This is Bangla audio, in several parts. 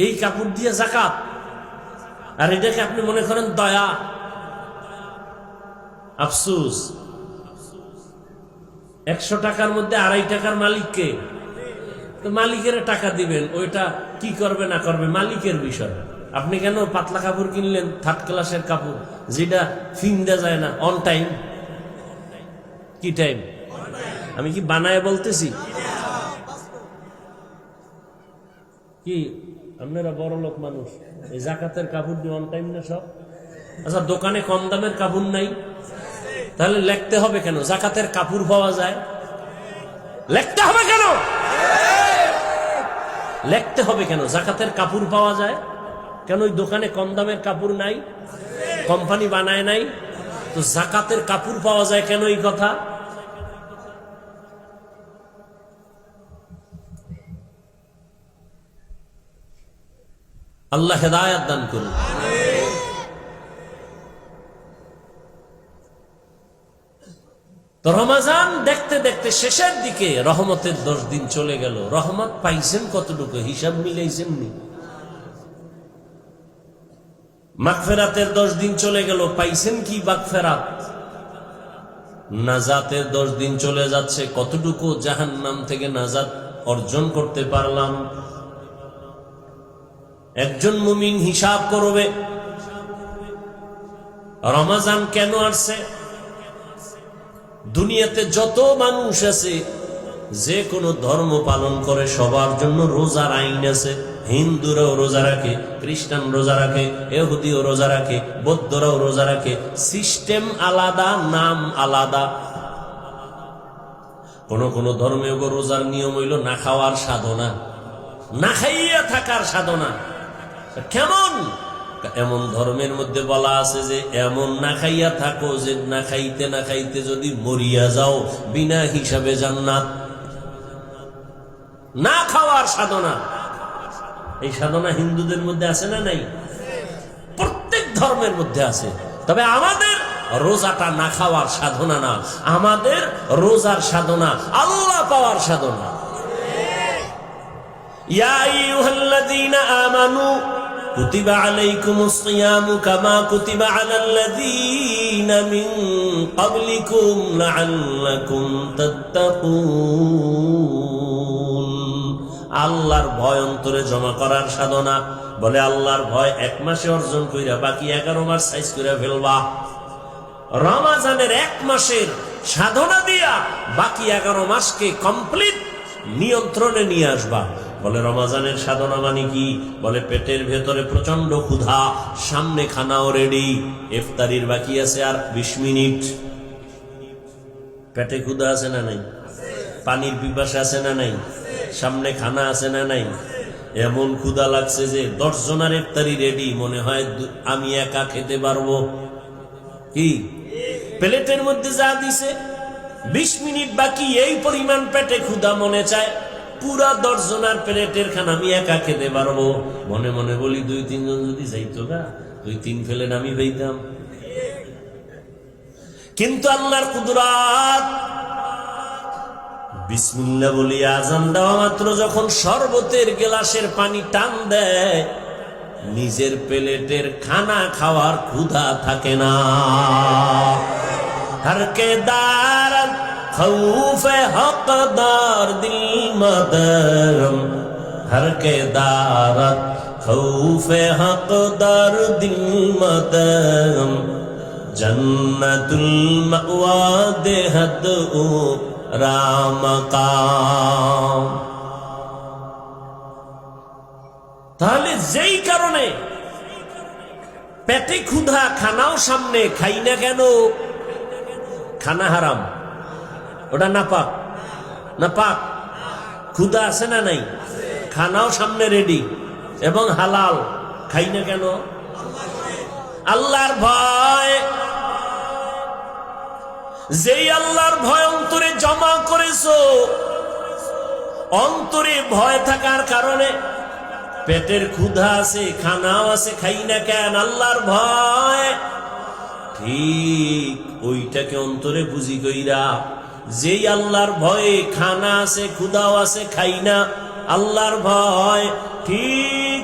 এই কাপড় দিয়ে যাকাত, আর এটাকে আপনি মনে করেন দয়া। আফসোস, 100 টাকার মধ্যে 2.5 টাকার মালিককে, তো মালিকের টাকা দিবেন, ওইটা কি করবে না করবে মালিকের বিষয়। আপনি কেন পাতলা কাপড় কিনলেন, 3rd ক্লাসের কাপড়, যেটা ফিন্দা যায় না অন টাইম? কি টাইম? আমি কি বানায় বলতেছি? কি আপনারা বড় লোক মানুষ, এই জাকাতের কাপড় দিয়ে অন টাইম না সব? আচ্ছা, দোকানে কম দামের কাপড় নাই, তাহলে লিখতে হবে কেন জাকাতের কাপড় পাওয়া যায়? লিখতে হবে কেন? লিখতে হবে কেন জাকাতের কাপড় পাওয়া যায়? কেন ওই দোকানে কম দামের কাপড় নাই? কোম্পানি বানায় নাই? তো জাকাতের কাপড় পাওয়া যায় কেন? এই কথা আল্লাহ হেদায়েত দান করুন। তো রমজান দেখতে দেখতে শেষের দিকে রহমতের 10 দিন চলে গেল। রহমত পাইছেন কতটুকু হিসাব মিলাইছেন নি? মাগফিরাতের 10 দিন চলে গেল, পাইছেন কি মাগফিরাত? নাজাতের 10 দিন চলে যাচ্ছে, কতটুকু জাহান্নাম থেকে নাজাত অর্জন করতে পারলাম? একজন মুমিন হিসাব করবে রমজান কেন আসছে। দুনিয়াতে যত মানুষ আছে, যে কোনো ধর্ম পালন করে, সবার জন্য রোজার আইন আছে। হিন্দুরাও রোজা রাখে, খ্রিস্টান রোজা রাখে, ইহুদিও রোজা রাখে, বৌদ্ধরাও রোজা রাখে। সিস্টেম আলাদা, নাম আলাদা। কোন কোন ধর্মে রোজার নিয়ম হইল না খাওয়ার সাধনা, না খাইয়া থাকার সাধনা। কেমন? এমন ধর্মের মধ্যে বলা আছে যে এমন না খাইয়া থাকো যে না খাইতে না খাইতে যদি মরিয়া যাও বিনা হিসাবে জান্নাত। না খাওয়ার সাধনা, এই সাধনা হিন্দুদের মধ্যে আছে না নাই? প্রত্যেক ধর্মের মধ্যে আছে। তবে আমাদের রোজাটা না খাওয়ার সাধনা না, আমাদের রোজার সাধনা আল্লাহ পাওয়ার সাধনা। ইয়া আইয়ুহাল্লাযীনা আমানু কুতিবা আলাইকুমুস সিয়ামু কামা কুতিবা আলাল্লাযীনা মিন ক্বাবলিকুম লাআল্লাকুম তাত্তাকুন। আল্লাহর ভয় অন্তরে জমা করার সাধনা। বলে আল্লাহর ভয় 1 মাসে অর্জন কইরা বাকি 11 মাস সাইজ কইরা ফেলবা। রমজানের 1 মাসের সাধনা দিয়া বাকি 11 মাসকে কমপ্লিট নিয়ন্ত্রণে নিয়ে আসবা। বলে রমজানের সাধনা মানে কি? বলে পেটের ভেতরে প্রচন্ড ক্ষুধা, সামনে খানাও রেডি, ইফতারির বাকি আছে আর 20 মিনিট। পেটে ক্ষুধা আছে না নাই? পানির পিপাসা আছে না নাই? সামনে খানা আছে না নাই? এমন ক্ষুধা লাগছে যে 10 জনের ইফতারি রেডি, মনে হয় আমি একা খেতে পারবো। কি প্লেটের মধ্যে যা দিছে, 20 মিনিট বাকি, এই পরিমাণ পেটে ক্ষুধা, মনে চায় পুরা 10 জনের প্লেটের খানা আমি একা খেতে পারবো। মনে মনে বলি 2-3 জন যদি যাইতো গা, 2-3 প্লেট আমি পেতাম। কিন্তু আল্লাহর কুদরত, বিসমিল্লাহ বলি আজান দেওয়া মাত্র যখন শরবতের গ্লাসের পানি টান দেয়, নিজের প্লেটের খানা খাওয়ার ক্ষুধা থাকে না। हर के दारत खौफे हकदार दिल मदरम, हर के दारत खौफे हकदार दिल मदरम, जन्नतुल मअवा देहद ओ রামকাম। তাহলে যেই কারণে পেটে ক্ষুধা, খানাও সামনে, খাই না কেন? খানা হারাম, ওটা নাপাক। নাপাক, ক্ষুধা আছে না নাই? খানাও সামনে রেডি এবং হালাল, খাই না কেন? আল্লাহর ভয়। যেই আল্লাহর ভয় অন্তরে জমা করেছো, অন্তরে ভয় থাকার কারণে পেটের ক্ষুধা আছে, খানাও আছে, খাই না কেন? আল্লাহর ভয়। ঠিক ওইটাকে অন্তরে বুঝি কইরা, যেই আল্লাহর ভয়ে খানা আছে, ক্ষুধাও আছে, খাই না, আল্লাহর ভয়। ঠিক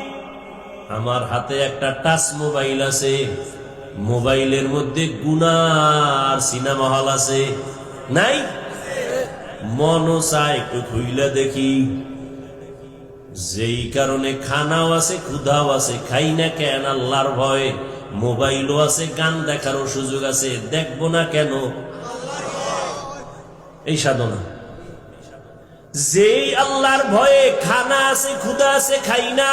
আমার হাতে একটা টাচ মোবাইল আছে, মোবাইলের মধ্যে গুনার সিনেমা হল আছে, নাই? মনও চায় একটু খুইলা দেখি। যেই কারণে খানাও আছে, ক্ষুধাও আছে, খাই না কেন? আল্লাহর ভয়। মোবাইলও আছে, গান দেখারও সুযোগ আছে, দেখবো না কেন? এই সাধনা। যেই আল্লাহর ভয়ে খানা আছে, ক্ষুধা আছে, খাই না,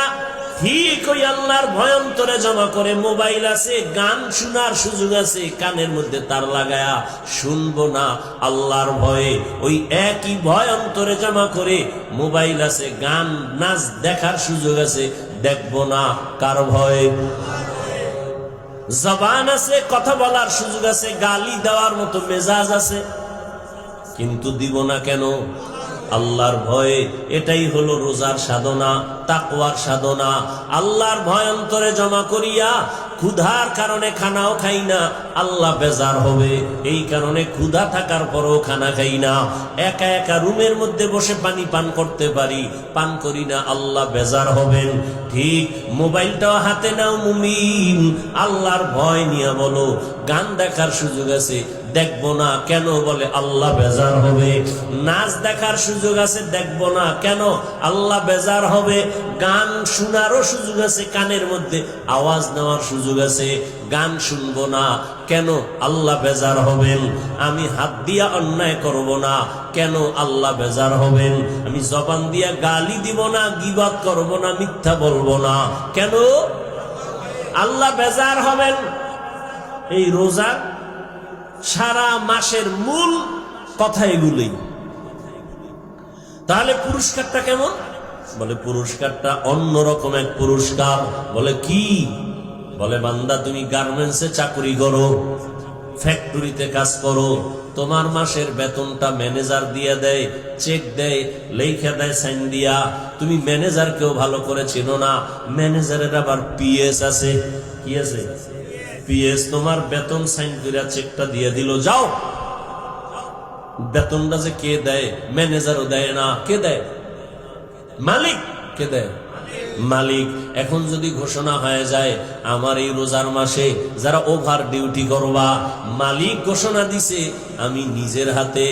ঠিক ওই আল্লাহর ভয় অন্তরে জমা করে মোবাইল আছে, গান শোনার সুযোগ আছে, কানের মধ্যে তার লাগায়া শুনবো না আল্লাহর ভয়ে। ওই একই ভয় অন্তরে জমা করে মোবাইল আছে, গান নাচ দেখার সুযোগ আছে, দেখবো না কার ভয়ে? জবান আছে, কথা বলার সুযোগ আছে, গালি দেওয়ার মতো মেজাজ আছে, কিন্তু দিব না কেন? আল্লাহর ভয়ে। এটাই হলো রোজার সাধনা, তাকওয়ার সাধনা। আল্লাহর ভয় অন্তরে জমা করিয়া ক্ষুধার কারণে খানাও খাই না, আল্লাহ বেজার হবে, এই কারণে ক্ষুধা থাকার পরও খানা খাই না। একা একা রুমের মধ্যে বসে পানি পান করতে পারি, পান করি না, আল্লাহ বেজার হবেন। ঠিক মোবাইলটাও হাতে নাও মুমিন, আল্লাহর ভয় নিয়ে বলো। গান দেখার সুযোগ আছে, দেখবো না কেন? বলে আল্লাহ বেজার হবে। নাচ দেখার সুযোগ আছে, দেখবো না কেন? আল্লাহ বেজার হবে। গান শোনারও সুযোগ আছে, কানের মধ্যে আওয়াজ নেওয়ার সুযোগ আছে, গান শুনবো না কেন? আল্লাহ বেজার হবেন। আমি হাত দিয়া অন্যায় করব না, কেন? আল্লাহ বেজার হবেন। আমি জবান দিয়া গালি দিব না, গীবত করব না, মিথ্যা বলবো না, কেন? আল্লাহ বেজার হবেন। এই রোজা সারা মাসের মূল কথা এগুলোই। তাহলে পুরস্কারটা কেমন? বলে পুরস্কারটা অন্যরকম এক পুরস্কার। বলে কি? বলে বান্দা তুমি গার্মেন্টসে চাকরি করো, ফ্যাক্টরিতে কাজ করো, তোমার মাসের বেতনটা ম্যানেজার দিয়ে দেয়, চেক দেয়, লেখা দেয় সাইন দিয়া। তুমি ম্যানেজারকেও ভালো করে চেনো না, ম্যানেজারের আবার পিএস আছে। কি আছে? পিএস। তোমার বেতন সাইন করে চেকটা দিয়ে দিল, যাও। বেতনটা যে কে দেয়? ম্যানেজারও দেয় না। কে দেয়? মালিক। কে দেয়? মালিক। এখন যদি ঘোষণা হয়ে যায় আমার এই রোজার মাসে যারা ওভার ডিউটি করবা, মালিক ঘোষণা দিছে আমি নিজের হাতে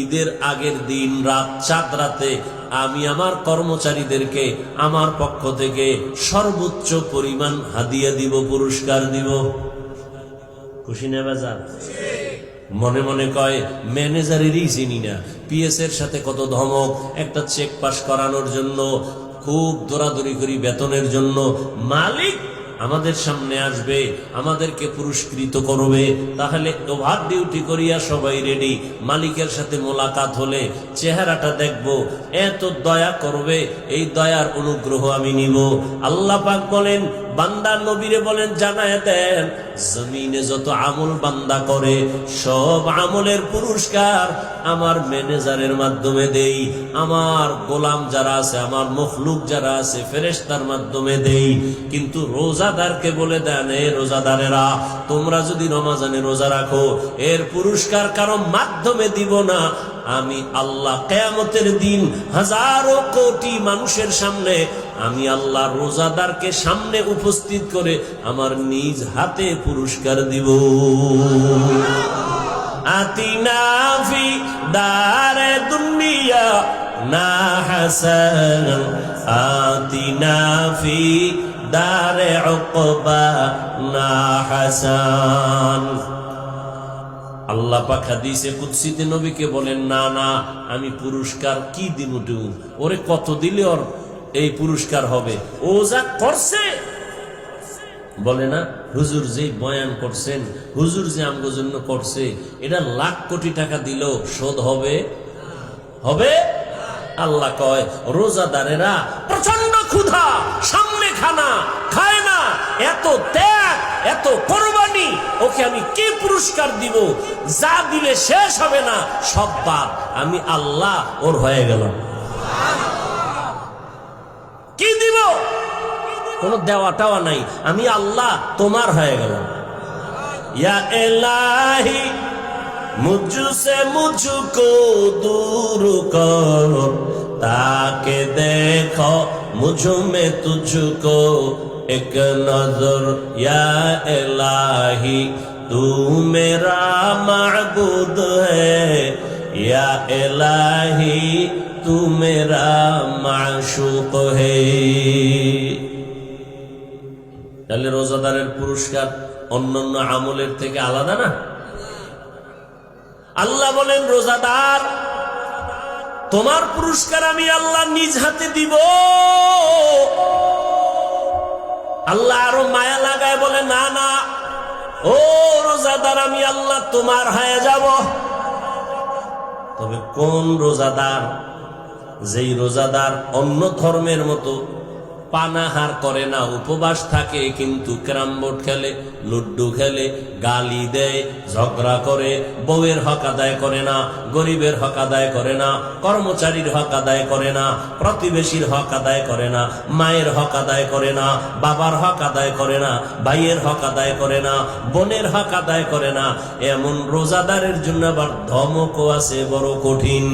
ঈদের আগের দিন রাত, চাঁদ রাতে আমি আমার কর্মচারীদেরকে আমার পক্ষ থেকে সর্বোচ্চ পরিমাণ হাদিয়া দিব, পুরস্কার দিব। খুশি না বাজার? মনে মনে কয় ম্যানেজারেরই চিনি না, পিএস এর সাথে কত ধমক, একটা চেক পাস করানোর জন্য খুব দৌড়াদৌড়ি করি বেতনের জন্য। মালিক আমাদের সামনে আসবে, আমাদেরকে পুরস্কৃত করবে। তাহলে ওভার ডিউটি করিয়া সবাই রেডি, মালিকের সাথে মোলাকাত হলে চেহারাটা দেখব, এত দয়া করবে, এই দয়ার অনুগ্রহ আমি নিব। আল্লাহ পাক বলেন, বান্দা নবীরে বলেন জানায় দেন, জমিনে যত আমল বান্দা করে সব আমলের পুরস্কার আমার ম্যানেজারের মাধ্যমে দেই, আমার গোলাম যারা আছে, আমার মখলুক যারা আছে ফেরেশতার মাধ্যমে দেই। কিন্তু রোজাদারকে বলে দেন, এ রোজাদারেরা তোমরা যদি রমজানে রোজা রাখো এর পুরস্কার কারো মাধ্যমে দিব না, আমি আল্লাহ কিয়ামতের দিন হাজারো কোটি মানুষের সামনে আমি আল্লাহ রোজাদারকে সামনে উপস্থিত করে আমার নিজ হাতে পুরস্কার দিব। আতিনা ফি দারে দুনিয়া না হাসান, আতিনা ফি দারে উকবা না হাসান। আল্লাহ পাক হাদিসে কুদসিতে নবীকে বলেন, না না আমি পুরস্কার কি দিব? ওরে কত দিলে ওর এই পুরস্কার হবে? ও যা করছে, বলে না হুজুর যে বয়ান করছেন, হুজুর যে আমগো জন্য করছে, এটা লাখ কোটি টাকা দিলেও শোধ হবে? হবে? আল্লাহ কয় রোজাদারেরা প্রচন্ড ক্ষুধা, সামনে খানা খায় না, এত ত্যাগ, এত কোরবানি, ওকে আমি কি পুরস্কার দিব? যা দিলে শেষ হবে না, সব বাদ। আমি আল্লাহ ওর হয়ে গেলাম। কি দিব? কোন দেওয়া টাওয়া নাই, আমি আল্লাহ তোমার হয়ে গেলাম। ইয়া ইলাহি মুঝসে মুঝকো দূর কর, ताके देखो मुझ में तुझको एक नजर या इलाही तू मेरा माबूद है या इलाही तू मेरा माशूक है। তাহলে রোজাদারের পুরস্কার অন্যান্য আমলের থেকে আলাদা না? আল্লাহ বলেন রোজাদার তোমার পুরস্কার আমি আল্লাহ নিজ হাতে দিব। আল্লাহ আরো মায়া লাগায় বলে না না ও রোজাদার আমি আল্লাহ তোমার হয়ে যাব। তবে কোন রোজাদার? যেই রোজাদার অন্য ধর্মের মতো পানাহার করে না, উপবাস থাকে, কিন্তু ক্যারাম বোর্ড খেলে, লুড্ডু খেলে, গালি দেয়, ঝগড়া করে, বউয়ের হক আদায় করে না, গরিবের হক আদায় করে না, কর্মচারীর হক আদায় করে না, প্রতিবেশীর হক আদায় করে না, মায়ের হক আদায় করে না, বাবার হক আদায় করে না, ভাইয়ের হক আদায় করে না, বোনের হক আদায় করে না, এমন রোজাদারের জন্য আবার ধমকও আছে বড় কঠিন।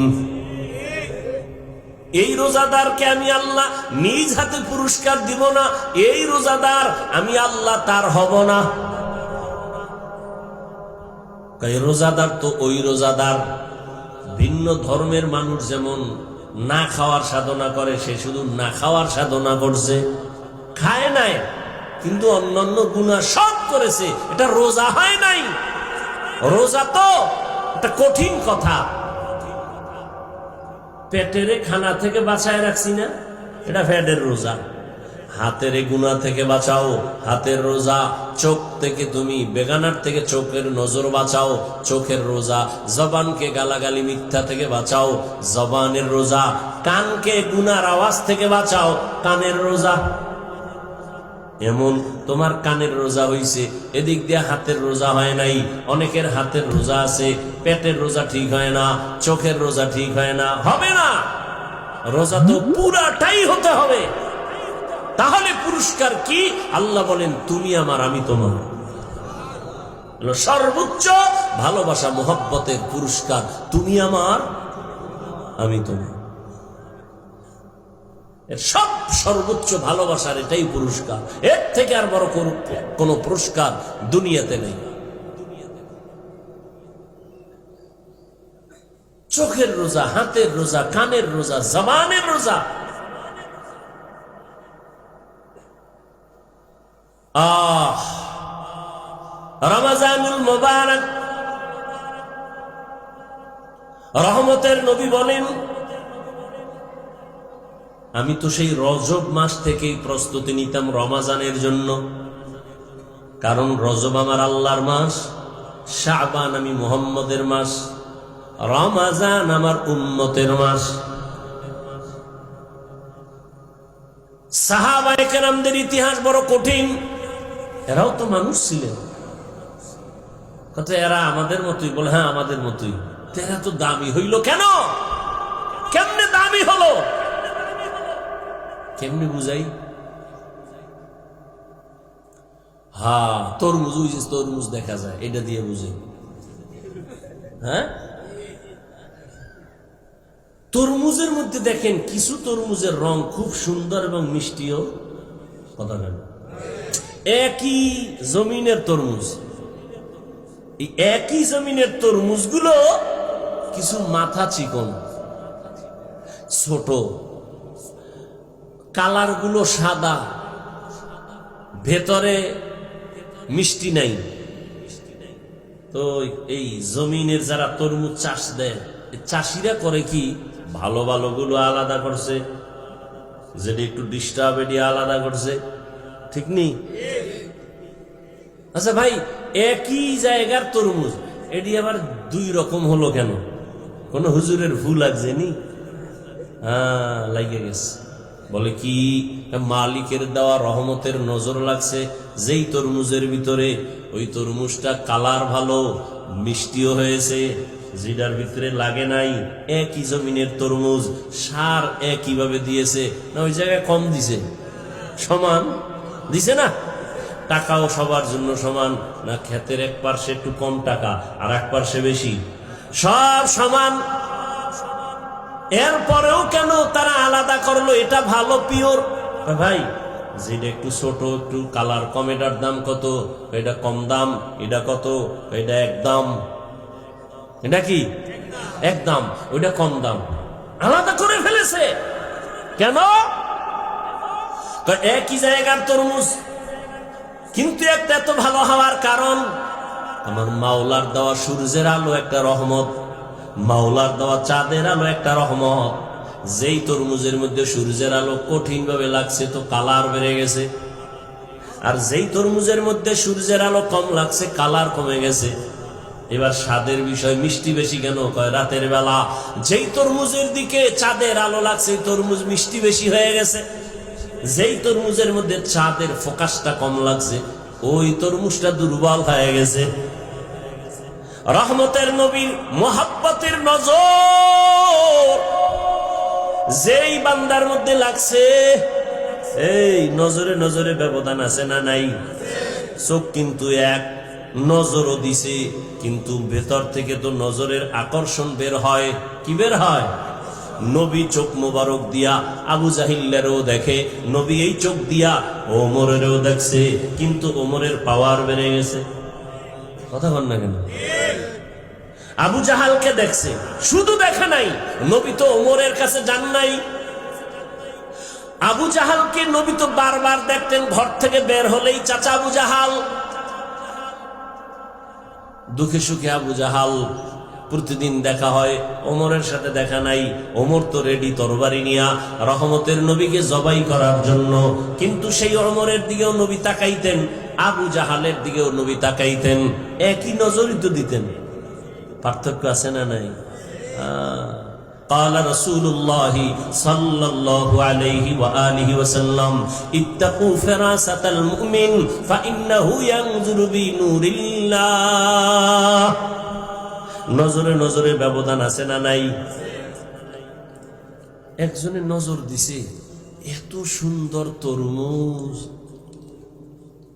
এই রোজাদারকে আমি আল্লাহ নিজ হাতে পুরস্কার দিব না, এই রোজাদার আমি আল্লাহ তার হব না। এই রোজাদার তো ওই রোজাদার, ভিন্ন ধর্মের মানুষ যেমন না খাওয়ার সাধনা করে, সে শুধু না খাওয়ার সাধনা করছে, খায় নাই কিন্তু অন্যান্য গুনাহ সব করেছে, এটা রোজা হয় নাই। রোজা তো একটা কঠিন কথা। পেটের খানা থেকে বাঁচায় রাখছি না, এটা পেটের রোজা। হাতের গুনাহ থেকে বাঁচাও, হাতের রোজা। চোখ থেকে তুমি বেগানার থেকে চোখের নজর বাঁচাও, চোখের রোজা। জবানকে গালাগালি মিথ্যা থেকে বাঁচাও, জবানের রোজা। কানকে গুনার আওয়াজ থেকে বাঁচাও, কানের রোজা। এমন তোমার কানের রোজা হইছে, এদিক দিয়ে হাতের রোজা হয় নাই। অনেকের হাতের রোজা আছে, পেটের রোজা ঠিক হয় না, চোখের রোজা ঠিক হয় না, হবে না। রোজা তো পুরাটাই হতে হবে। তাহলে পুরস্কার কি? আল্লাহ বলেন তুমি আমার আমি তোমার। সর্বোচ্চ ভালোবাসা মোহব্বতের পুরস্কার, তুমি আমার আমি তোমার। সব সর্বোচ্চ ভালোবাসার এটাই পুরস্কার। এর থেকে আর বড় কোন পুরস্কার দুনিয়াতে নেই। চোখের রোজা, হাতের রোজা, কানের রোজা, জবানের রোজা। রমজানুল মুবারক, রহমতের নবী বলেন আমি তো সেই রজব মাস থেকেই প্রস্তুতি নিতাম রমাজানের জন্য, কারণ রজব আমার আল্লাহর মাস, শাবান আমি মুহাম্মদের মাস, রমাজান আমার উম্মতের মাস। সাহাবায়ে কেরামদের ইতিহাস বড় কঠিন। এরাও তো মানুষ ছিলেন। কত এরা আমাদের মতোই? বলে হ্যাঁ আমাদের মতোই। এরা তো দামি হইল কেন? কেমনে দামি হলো? কেমনে বুঝাই? হ্যাঁ তরমুজ, তরমুজ দেখা যায়, এটা দিয়ে বুঝে। হ্যাঁ তরমুজের মধ্যে দেখেন কিছু তরমুজের রং খুব সুন্দর এবং মিষ্টিও। কথা কেন? একই জমিনের তরমুজ, এই একই জমিনের তরমুজগুলো কিছু মাথা চিকন, ছোট, কালার গুলো সাদা, ভেতরে মিষ্টি নাই। তো এই জমিনের যারা তরমুজ চাষ দেয়, চাষিরা করে কি, ভালো ভালো গুলো আলাদা করছে, যেটা একটু ডিস্টার্ব এটি আলাদা করছে, ঠিক নেই? আচ্ছা ভাই, একই জায়গার তরমুজ, এটি আবার দুই রকম হলো কেন? কোন হুজুরের ভুল লাগছে নি? হ্যাঁ লাগে গেছে। বলে কি, মালিকের দেওয়া রহমতের নজর লাগছে যেই তরমুজের ভিতরে, ওই তরমুজটা কালার ভালো, মিষ্টিও হয়েছে, যেটার ভিতরে লাগে নাই। একই জমিনের তরমুজ, সার একইভাবে দিয়েছে না, ওই জায়গায় কম দিছে? সমান দিছে না? টাকাও সবার জন্য সমান না? ক্ষেতের এক পার্শ্বে একটু কম টাকা আর এক পার্শ্বে বেশি? সব সমান। এরপরেও কেন তারা আলাদা করলো? এটা ভালো পিওর। ভাই যেটা একটু ছোট, একটু কালার কম, এটার দাম কত? এটা কম দাম। এটা কত? এটা একদম। এটা কি একদম? ওইটা কম দাম। আলাদা করে ফেলেছে কেন? একই জায়গার তরমুজ, কিন্তু একটা এত ভালো হওয়ার কারণ আমার মাওলার দেওয়া সূর্যের আলো একটা রহমত, মাওলার দেওয়া চাঁদের আলো একটা রহমত। যেই তরমুজের মধ্যে সূর্যের আলো কঠিন ভাবে লাগছে তো কালার বেড়ে গেছে, আর যেই তরমুজের মধ্যে সূর্যের আলো কম লাগছে কালার কমে গেছে। এবার স্বাদের বিষয়, মিষ্টি বেশি কেন? কয় রাতের বেলা যেই তরমুজের দিকে চাঁদের আলো লাগছে তরমুজ মিষ্টি বেশি হয়ে গেছে। যেই তরমুজের মধ্যে চাঁদের ফোকাসটা কম লাগছে ওই তরমুজটা দুর্বল হয়ে গেছে। রহমতের নবীর মোহাব্বতের নজর যেই বান্দার মধ্যে লাগছে, এই নজরে নজরে ব্যবধান আছে না নাই? চোখ কিন্তু এক, নজরও দিছে, কিন্তু ভেতর থেকে তো নজরের আকর্ষণ বের হয়। কি বের হয়? নবী চোখ মোবারক দিয়া আবু জাহিল্লারও দেখে, নবী এই চোখ দিয়া ওমরেরও দেখছে, কিন্তু ওমরের পাওয়ার বেড়ে গেছে। কথা বল না কেন? আবু জাহালকে দেখছে, শুধু দেখে নাই, নবী তো ওমরের কাছে যান নাই। আবু জাহালকে নবী তো বারবার দেখতেন, ঘর থেকে বের হলেই চাচা আবু জাহাল। দুঃখে সুখে আবু জাহাল প্রতিদিন দেখা হয়, ওমরের সাথে দেখা নাই। ওমর তো রেডি তরবারি নিয়া রহমতের নবীকে জবাই করার জন্য, কিন্তু সেই ওমরের দিকেও নবী তাকাইতেন, আবু জাহালের দিকেও নবী তাকাইতেন, একই নজরই তো দিতেন। পার্থক্য আছে না নাই? قال رسول الله صلى الله عليه وآله وسلم اتقوا فراسة المؤمن فإنه ينظر بنور الله। নজরে নজরে ব্যবধান আছে না নাই? একজনে নজর দিছে, এত সুন্দর তরমুজ,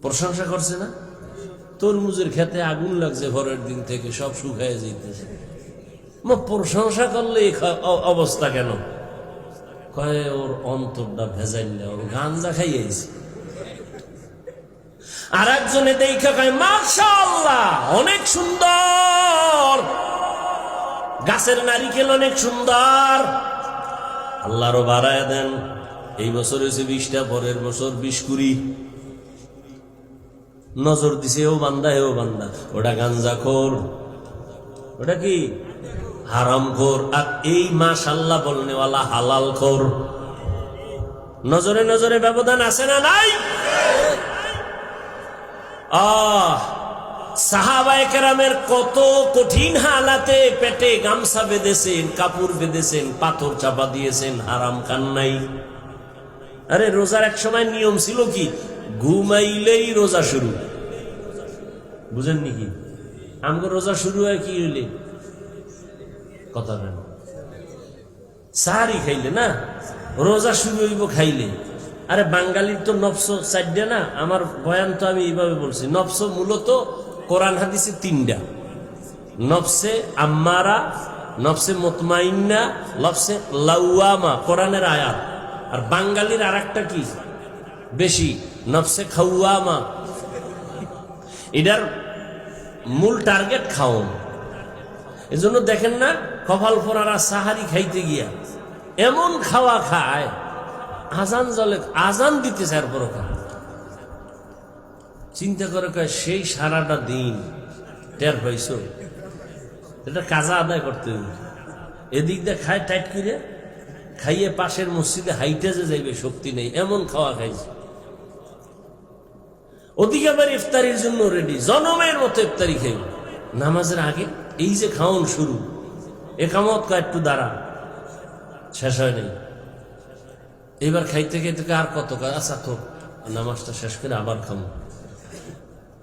প্রশংসা করছে না? তরমুজের খেতে আগুন লাগছে পরের দিন থেকে, সব শুকায় যাইতেছে। প্রশংসা করলে অবস্থা কেন? কয় ওর অন্তরটা ভেজাইলে, ওর গাঞ্জা খাইয়েছে। আর একজনে দেখা কয় মাশাআল্লাহ অনেক সুন্দর, গাছের নারিকেল অনেক সুন্দর, আল্লাহরও বাড়ায় দেন। এই বছর হয়েছে 20টা, পরের বছর 20-20। নজর দিছে ও বান্দা, এও বান্দা। ওটা গাঞ্জাখোর, ওটা কি হারামখোর, আর এই মাশাআল্লাহ বলনেওয়ালা হালালখোর। নজরে নজরে ব্যবধান আছে না নাই? সাহাবায়ে কেরামের কত কঠিন হালাতে পেটে গামছা বেঁধেছেন, কাপড় বেঁধেছেন, পাথর চাপা দিয়েছেন, হারাম খান নাই। আরে রোজার এক সময় নিয়ম ছিল কি, ঘুমাইলেই রোজা শুরু। বুঝেননি কি? আমাদের রোজা শুরু হয় কি হইলে? কথা নেন, সাহারি খাইলে না রোজা শুরু হইব খাইলে। আরে বাঙালির তো নফস চারটা না, আমার বয়ান তো আমি এইভাবে বলছি। নফস মূলত কোরআন হাদিসে 3টা, নফসে আম্মারা, নফসে মুতমাইন্না, নফসে লাওয়ামা, কোরআনের আয়াত। আর বাঙালির আর একটা কি বেশি, নফসে খাওয়ামা। এটার মূল টার্গেট খাওন। এজন্য দেখেন না কপাল পরারা সাহারি খাইতে গিয়া এমন খাওয়া খায়, আজান জলে আজান দিতেছে এরপর চিন্তা করে কয় সেই সারাটা দিন টের পাইছো, এটা কাজা আদায় করতে হবে। এদিক দিয়ে খায় টাইট করে, খাইয়ে পাশের মসজিদে হাইটে যে যাইবে শক্তি নেই, এমন খাওয়া খাইছে। ওদিকে আবার ইফতারির জন্য রেডি, জনমের মতো ইফতারি খাইবে নামাজের আগে। এই যে খাওন শুরু, একামত কয় একটু দাঁড়া, শেষ হয় নাই। এবার খাইতে খাইতে আর কত, আচ্ছা তো নামাজটা শেষ করে আবার খামো।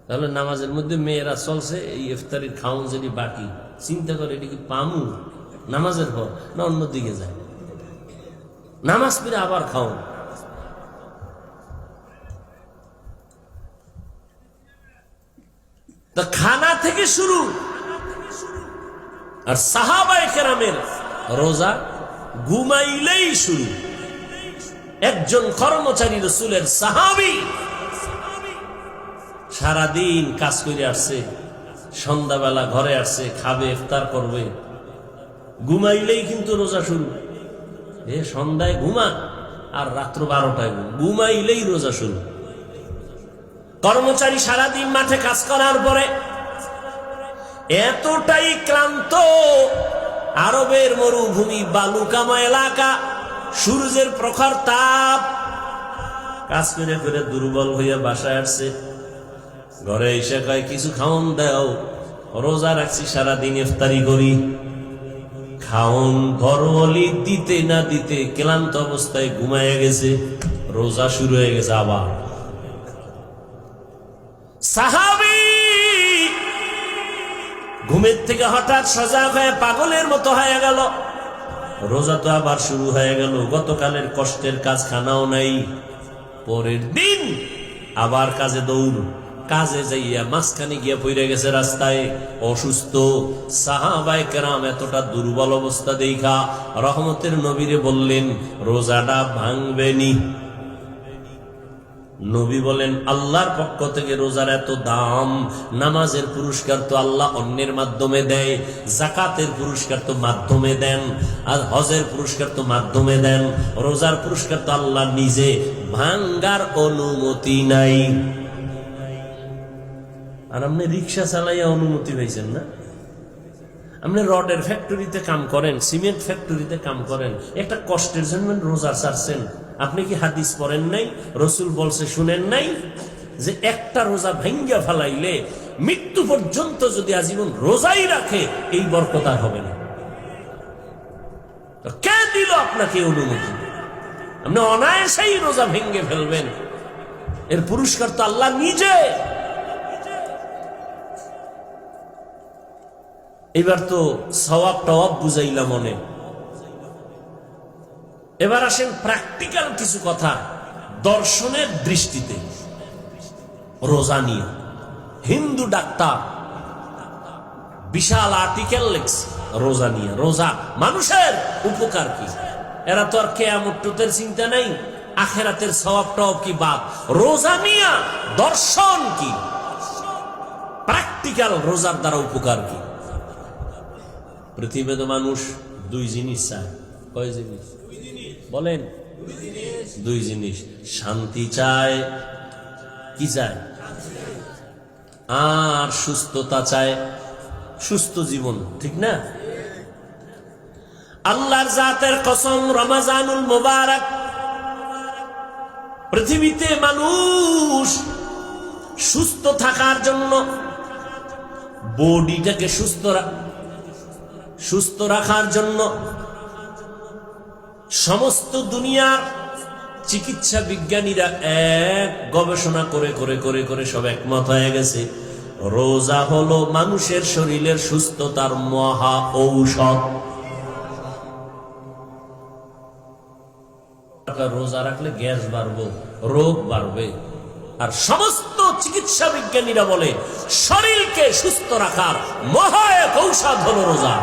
তাহলে নামাজের মধ্যে মেয়েরা চলছে, এই ইফতারির খাওন যদি বাকি, চিন্তা করে এটা কি পামু নামাজের পর না অন্যদিকে যায়, নামাজ পড়ে আবার খাওন। তা খানা থেকে শুরু। আর সাহাবায়ে কেরামের রোজা ঘুমাইলেই শুরু। একজন কর্মচারী রাসূলের সাহাবী সারাদিন কাজ করে আসছে, সন্ধ্যাবেলা ঘরে আসছে, খাবে, ইফতার করবে, ঘুমাইলেই কিন্তু রোজা শুরু। সন্ধ্যায় ঘুমা আর রাত্র 12টায় ঘুমাইলেই রোজা শুরু। কর্মচারী সারাদিন মাঠে কাজ করার পরে এতটাই ক্লান্ত, আরবের মরুভূমি, বালুকাময় এলাকা, সূর্যের প্রখর তাপ, কাজ করে করে দুর্বল হইয়া বাসায় আসছে। ঘরে এসে কয় কিছু খাওন দাও, রোজা রাখছি সারাদিন, ইফতারি করি। খাওন ঘরওয়ালি দিতে না দিতে ক্লান্ত অবস্থায় ঘুমাইয়া গেছে, রোজা শুরু হয়ে গেছে আবার। সাহাবী ঘুমের থেকে হঠাৎ সজাগ হয়ে পাগলের মতো হয়ে গেল। রোজা তো আবার শুরু হয়ে গেল, গতকালের কষ্টের কাজ খানাও নাই। পরের দিন আবার কাজে দৌড়, কাজে যাইয়া মাঝখানে গিয়া পড়ে গেছে রাস্তায়, অসুস্থ। সাহাবায়ে কেরাম এতটা দুর্বল অবস্থা দেখা রহমতের নবীরে বললেন রোজাটা ভাঙবেনি। নবী বলেন আল্লাহর পক্ষ থেকে রোজার এত দাম, নামাজের পুরস্কার তো আল্লাহ অন্যের মাধ্যমে দেয়, যাকাতের পুরস্কার তো মাধ্যমে দেন, আর হজের পুরস্কার তো মাধ্যমে দেন, রোজার পুরস্কার তো আল্লাহ নিজে, ভাঙ্গার অনুমতি নাই। আর আপনি রিক্সা চালাইয়া অনুমতি পাইছেন না? আপনি রডের ফ্যাক্টরিতে কাম করেন, সিমেন্ট ফ্যাক্টরিতে কাম করেন, একটা কষ্টের জন্য রোজা ছাড়ছেন। আপনি কি হাদিস পড়েন নাই? রসুল বলছে শুনেন নাই যে একটা রোজা ভাঙ্গা ফেলাইলে মৃত্যু পর্যন্ত যদি আজীবন রোজাই রাখে এই বরকত আর হবে না। কে দিল আপনাকে অনুমতি? আপনি অনায়াসেই রোজা ভেঙ্গে ফেলবেন, এর পুরস্কার তো আল্লাহ নিজে। এবার তো সওয়াব টওয়াব বুঝাইলাম অনেক, এবার আসেন প্র্যাকটিক্যাল কিছু কথা দর্শনের দৃষ্টিতে রোজা নিয়ে। হিন্দু ডাক্তার বিশাল আর্টিকেল লিখছে রোজা নিয়ে, রোজা মানুষের উপকার কি। এরা তো আর কিয়ামতের চিন্তা নাই, আখিরাতের সওয়াব টওয়াব কি বাদ, রোজা নিয়ে দর্শন কি, প্র্যাকটিক্যাল রোজার দ্বারা উপকার কি। পৃথিবীতে মানুষ দুই জিনিস চায়। কয় জিনিস বলেন? দুই জিনিস। শান্তি চায়, কি চায়? আর সুস্থতা চায়, সুস্থ জীবন, ঠিক না? আল্লাহর জাতের কসম, রমজানুল মুবারক, পৃথিবীতে মানুষ সুস্থ থাকার জন্য, বডিটাকে সুস্থ রাখার জন্য সমস্ত দুনিয়ার চিকিৎসা বিজ্ঞানীরা এক গবেষণা করে করে করে করে সব একমত হয়ে গেছে রোজা হলো মানুষের শরীরের সুস্থতার মহা ঔষধ। রোজা রাখলে গ্যাস বাড়বে, রোগ বাড়বে। আর সমস্ত চিকিৎসা বিজ্ঞানীরা বলে শরীরকে সুস্থ রাখার মহা এক ঔষধ হলো রোজা।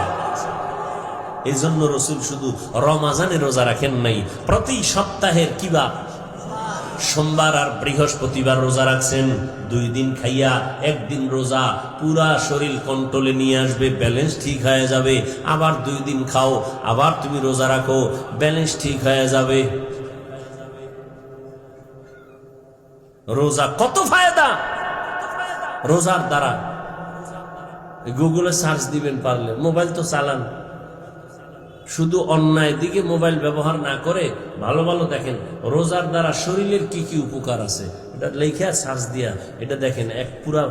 এই জন্য রসুল শুধু রমাজানে রোজা রাখেন নাই, প্রতি সপ্তাহের কিবা সোমবার আর বৃহস্পতিবার রোজা রাখছেন। 2 দিন খাইয়া 1 দিন রোজা, পুরা শরীর কন্ট্রোলে নিয়ে আসবে, ব্যালেন্স ঠিক হয়ে যাবে। আবার 2 দিন খাও, আবার তুমি রোজা রাখো, ব্যালেন্স ঠিক হয়ে যাবে। রোজা কত ফায়দা রোজার দ্বারা, গুগলে সার্চ দিবেন পারলে, মোবাইল তো চালান, শুধু অন্যায় দিকে মোবাইল ব্যবহার না করে ভালো ভালো দেখেন রোজার দ্বারা শরীরের কি কি উপকার আছে। এটা লেখা সার্চ দিয়া এটা দেখেন, পুরা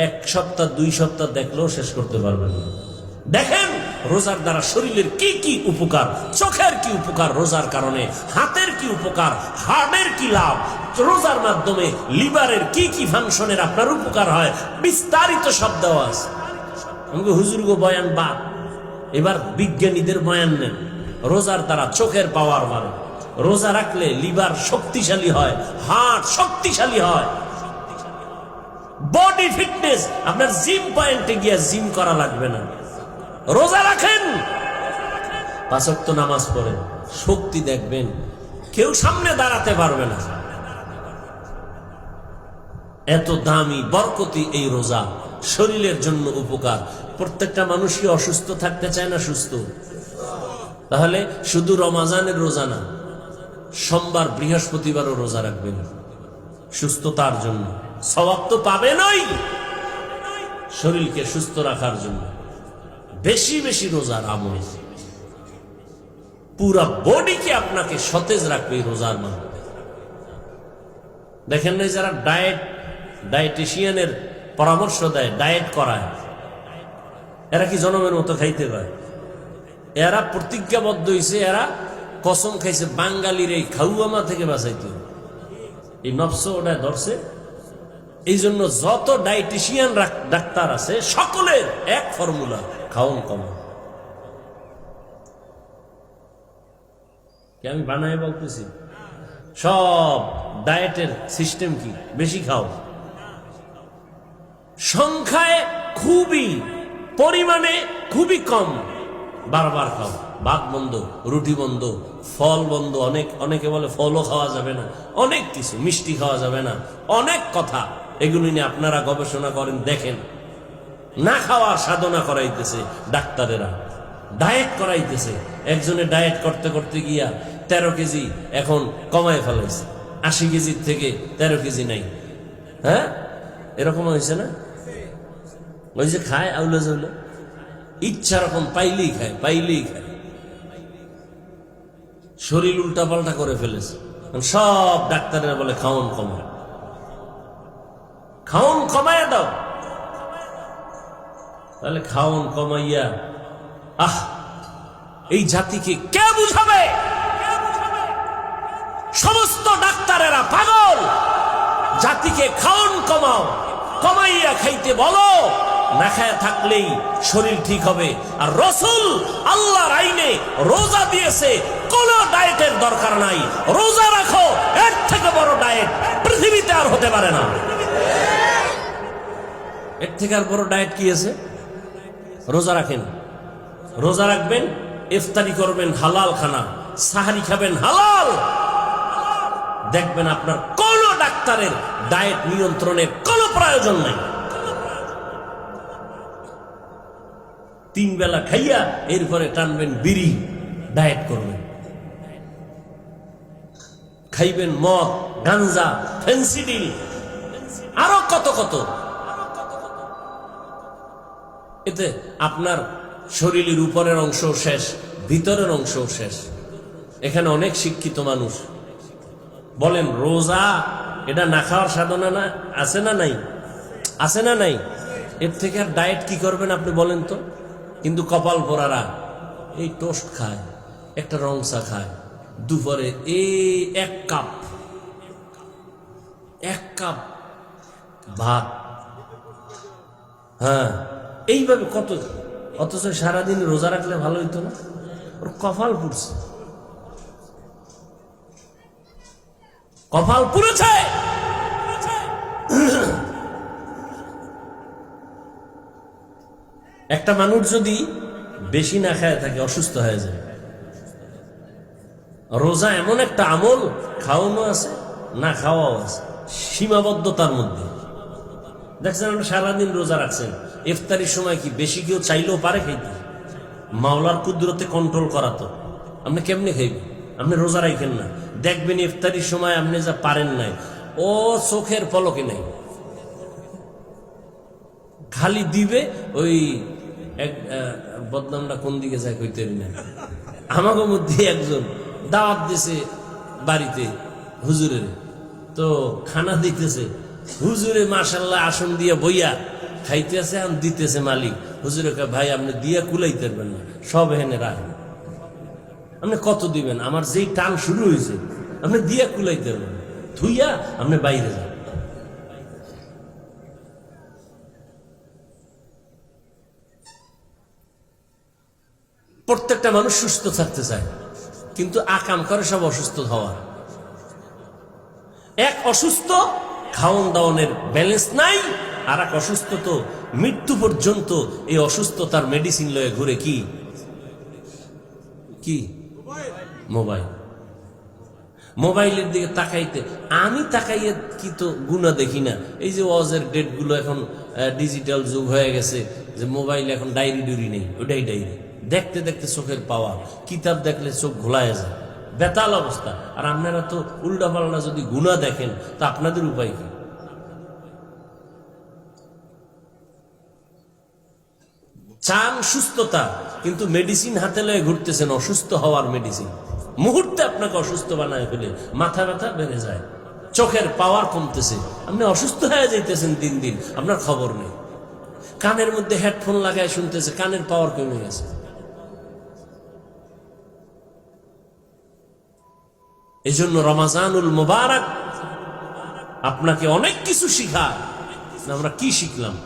1 সপ্তাহ 2 সপ্তাহ দেখলেও শেষ করতে পারবেন না। দেখেন রোজার দ্বারা শরীরের কি কি উপকার, চোখের কি উপকার রোজার কারণে, হাতের কি উপকার, হার্টের কি লাভ, রোজার মাধ্যমে লিভারের কি কি ফাংশনের আপনার উপকার হয়, বিস্তারিত সব দেওয়া আছে। আমাকে হুজুরগো বয়ান বা এবার বিজ্ঞানীদের বয়ান নেন। রোজার দ্বারা চোখের পাওয়ার বাড়ে, রোজা রাখলে লিভার শক্তিশালী হয়, হার্ট শক্তিশালী হয়, বডি ফিটনেস, আপনার জিম পয়েন্টে গিয়ে জিম করা লাগবে না। রোজা রাখেন, 5 ওয়াক্ত নামাজ পড়েন, শক্তি দেখবেন কেউ সামনে দাঁড়াতে পারবে না। এত দামি বরকতি এই রোজা, শরীরের জন্য উপকার। প্রত্যেকটা মানুষই অসুস্থ থাকতে চায় না সুস্থ? তাহলে শুধু রমাজানের রোজা না, সোমবার বৃহস্পতিবারও রোজা রাখবেন সুস্থতার জন্য। সওয়াব তো পাবেনই, শরীরকে সুস্থ রাখার জন্য বেশি বেশি রোজার আমল পুরা বডিকে আপনাকে সতেজ রাখবে এই রোজার মাধ্যমে। দেখেন না যারা ডায়েটিশিয়ানের পরামর্শ দেয়, ডায়েট করায়, এরা কি জনমের মতো খাইতে পারে? এরা প্রতিজ্ঞাবদ্ধ হয়েছে, এরা কসম খাইছে বাঙালির এই খাউয়ামা থেকে বাঁচাইতে। এই নফস ওটা ধরছে। এই জন্য যত ডায়েটিশিয়ান ডাক্তার আছে সকলের এক ফর্মুলা, খাওন কমা। কি আমি বানায় বলতেছি? সব ডায়েটের সিস্টেম কি? বেশি খাও, সংখ্যায় খুবই, পরিমাণে খুবই কম, বারবার খাও। ভাত বন্ধ, রুটি বন্ধ, ফল বন্ধ। অনেকে বলে ফলও খাওয়া যাবে না, অনেক কিছু, মিষ্টি খাওয়া যাবে না, অনেক কথা। এগুলি নিয়ে আপনারা গবেষণা করেন, দেখেন। না খাওয়ার সাধনা করাইতেছে ডাক্তারেরা, ডায়েট করাইতেছে। একজনে ডায়েট করতে করতে গিয়া 13 কেজি এখন কমায় ফেলাইছে, 80 কেজির থেকে 13 কেজি নাই। হ্যাঁ, এরকম হয়েছে না? ওই যে খায় আউলে জৌলে, ইচ্ছা রকম পাইলেই খায়, পাইলেই খায়, শরীর উল্টা পাল্টা করে ফেলেছে। সব ডাক্তারেরা বলে খাওন কমায়, খাওন কমায় দাও। তাহলে খাওন কমাইয়া এই জাতিকে কে বুঝাবে? সমস্ত ডাক্তারেরা পাগল। জাতিকে খাওন কমাও, কমাইয়া খাইতে বলো। না খায় থাকলেই শরীর ঠিক হবে। আর রাসূল আল্লাহর আইনে রোজা দিয়েছে, কোন ডায়েটের দরকার নাই। রোজা রাখো, এর থেকে বড় ডায়েট পৃথিবীতে আর হতে পারে না। এর থেকে আর বড় ডায়েট কি আছে? রোজা রাখেন, রোজা রাখবেন, ইফতারি করবেন হালাল খানা, সাহারি খাবেন হালাল। দেখবেন আপনার কোন ডাক্তারের ডায়েট নিয়ন্ত্রণের কোন প্রয়োজন নাই। 3 বেলা খাইয়া এরপরে টানবেন বিড়ি, ডায়েট করবেন, খাইবেন মদ, গাঞ্জা, ফেন্সিডিল, আরো কত কত। এতে আপনার শরীরের উপরের অংশ শেষ, ভিতরের অংশ শেষ। এখানে অনেক শিক্ষিত মানুষ বলেন রোজা এটা না খাওয়ার সাধনা না, আছে না নাই? আছে না নাই? এর থেকে আর ডায়েট কি করবেন আপনি বলেন তো? কিন্তু কপাল পোড়ারা এই টোস্ট খায়, একটা রংসা খায়, দুপুরে এই 1 কাপ ভাত। হ্যাঁ, এইভাবে কত। অথচ সারাদিন রোজা রাখলে ভালো হইতো না? ওর কপাল পুড়ছে, কপাল পুড়েছে। একটা মানুষ যদি বেশি না খায় থাকে, অসুস্থ হয়ে যায়। রোজা এমন একটা আমল, খাওয়ানো আছে, না খাওয়াও আছে, সীমাবদ্ধতার মধ্যে। দেখছেন আপনি সারাদিন রোজা রাখছেন, ইফতারির সময় কি বেশি কেউ চাইলেও পারে খাইতে? মাওলার কুদরতে কন্ট্রোল করা তো। আপনি কেমনে খাইবেন? আপনি রোজা রাখেন না, দেখবেন ইফতারির সময় আপনি যা পারেন নাই, ও চোখের পলকে নাই, খালি দিবে। ওই এক বদনামটা কোন দিকে যায় কইতে না। আমাকে মধ্যে একজন দাওয়াত দিছে বাড়িতে হুজুরের, তো খানা দিতেছে হুজুরে, মাশাআল্লাহ আসন দিয়া বইয়া খাইতেছে, আর দিতেছে মালিক। হুজুরে কয় ভাই আপনি দিয়া কুলাইতে পারবেন না, সব হেনে রাখেন। আপনি কত দিবেন? আমার যেই টান শুরু হয়েছে আপনি দিয়া কুলাইতে পারবেন, থুইয়া আপনি বাইরে যান। প্রত্যেকটা মানুষ সুস্থ থাকতে চায়, কিন্তু আকাম করে সব অসুস্থ হওয়ার। এক অসুস্থ খাওন দাওনের ব্যালেন্স নাই, আর এক অসুস্থ তো মৃত্যু পর্যন্ত এই অসুস্থতার মেডিসিন লয়ে ঘুরে। কি কি মোবাইল, মোবাইলের দিকে তাকাইতে আমি তাকাইয়ে কি তো গুণা দেখি না। এই যে ওয়াজের ডেট গুলো এখন ডিজিটাল যুগ হয়ে গেছে, যে মোবাইল এখন ডায়েরি ডুরি নেই, ওটাই ডায়েরি। দেখতে দেখতে চোখের পাওয়ার, কিতাব দেখলে চোখ ঘোলায় যায়, বেতাল অবস্থা। আর আপনারা তো উল্টা পাল্টা যদি গুণা দেখেন তা আপনাদের উপায় কি? চান সুস্থতা, কিন্তু মেডিসিন হাতে লয়ে ঘুরতেছেন অসুস্থ হওয়ার মেডিসিন। মুহূর্তে আপনাকে অসুস্থ বানায় ফেলে, মাথা ব্যথা বেড়ে যায়, চোখের পাওয়ার কমতেছে, আপনি অসুস্থ হয়ে যাইতেছেন দিন দিন, আপনার খবর নেই। কানের মধ্যে হেডফোন লাগায় শুনতেছে, কানের পাওয়ার কমে গেছে। এই জন্য রমাজানুল মুবারক আপনাকে অনেক কিছু শিখায়। আমরা কি শিখলাম?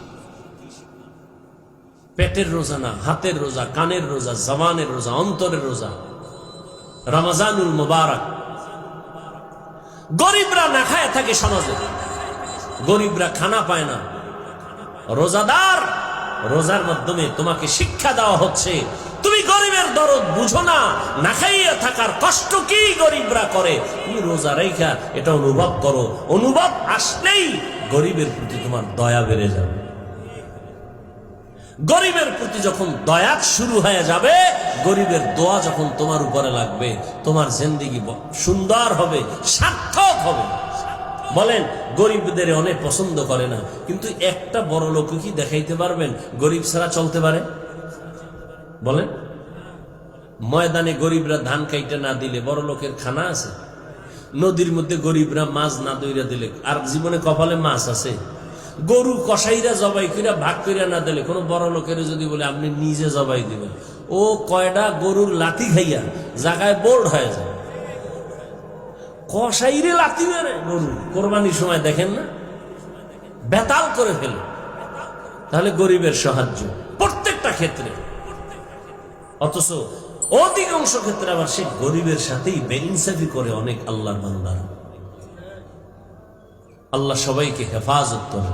পেটের রোজা না, হাতের রোজা, কানের রোজা, জবানের রোজা, অন্তরের রোজা। রমাজানুল মুবারক। গরিবরা না খায় থাকে সমাজে, গরিবরা খানা পায় না। রোজাদার, রোজার মাধ্যমে তোমাকে শিক্ষা দেওয়া হচ্ছে, তুমি গরিবের দরদ বুঝো না, না খাইয়া থাকার কষ্ট কি গরিবরা করে, তুমি রোজা রেখা এটা অনুভব করো। অনুভব আসলেই গরিবের প্রতি তোমার দয়া বেড়ে যাবে। গরিবের প্রতি যখন দয়া শুরু হয়ে যাবে, গরিবের দোয়া যখন তোমার উপরে লাগবে, তোমার জিন্দেগি সুন্দর হবে, সার্থক হবে। বলেন, গরিবদের অনেক পছন্দ করে না, কিন্তু একটা বড় লোক কি দেখাইতে পারবেন গরিব ছাড়া চলতে পারে? বলেন, ময়দানে গরিবরা ধান কাইতে না দিলে বড় লোকের খানা আছে? নদীর মধ্যে গরিবরা মাছ না দইরা দিলে আর জীবনে কপালে মাছ আছে? গরু কসাইরা জবাই কইরা ভাগ কইরা না দিলে কোন বড় লোকের যদি বলে আপনি নিজে জবাই দিবেন, ও কয়টা গরুর লাঠি খাইয়া জায়গায় বোল্ড হয়ে যায়। কসাইরে লাঠি মেরে গরু কোরবানির সময় দেখেন না, বেতাল করে ফেলে। তাহলে গরিবের সাহায্য প্রত্যেকটা ক্ষেত্রে, অথচ অধিকাংশ ক্ষেত্রে আবার সে গরিবের সাথেই বেইনসাফি করে অনেক আল্লাহর বান্দা। আল্লাহ সবাইকে হেফাজত করে।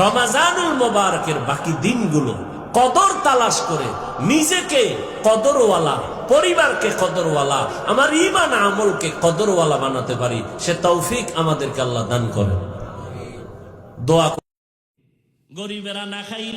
রমাজানুল মুবারকের বাকি দিনগুলো কদর তালাশ করে নিজেকে কদরওয়ালা, পরিবারকে কদরওয়ালা, আমার ঈমান আমলকে কদরওয়ালা বানাতে পারি, সে তৌফিক আমাদেরকে আল্লাহ দান করে। দোয়া। গরিবেরা না খাই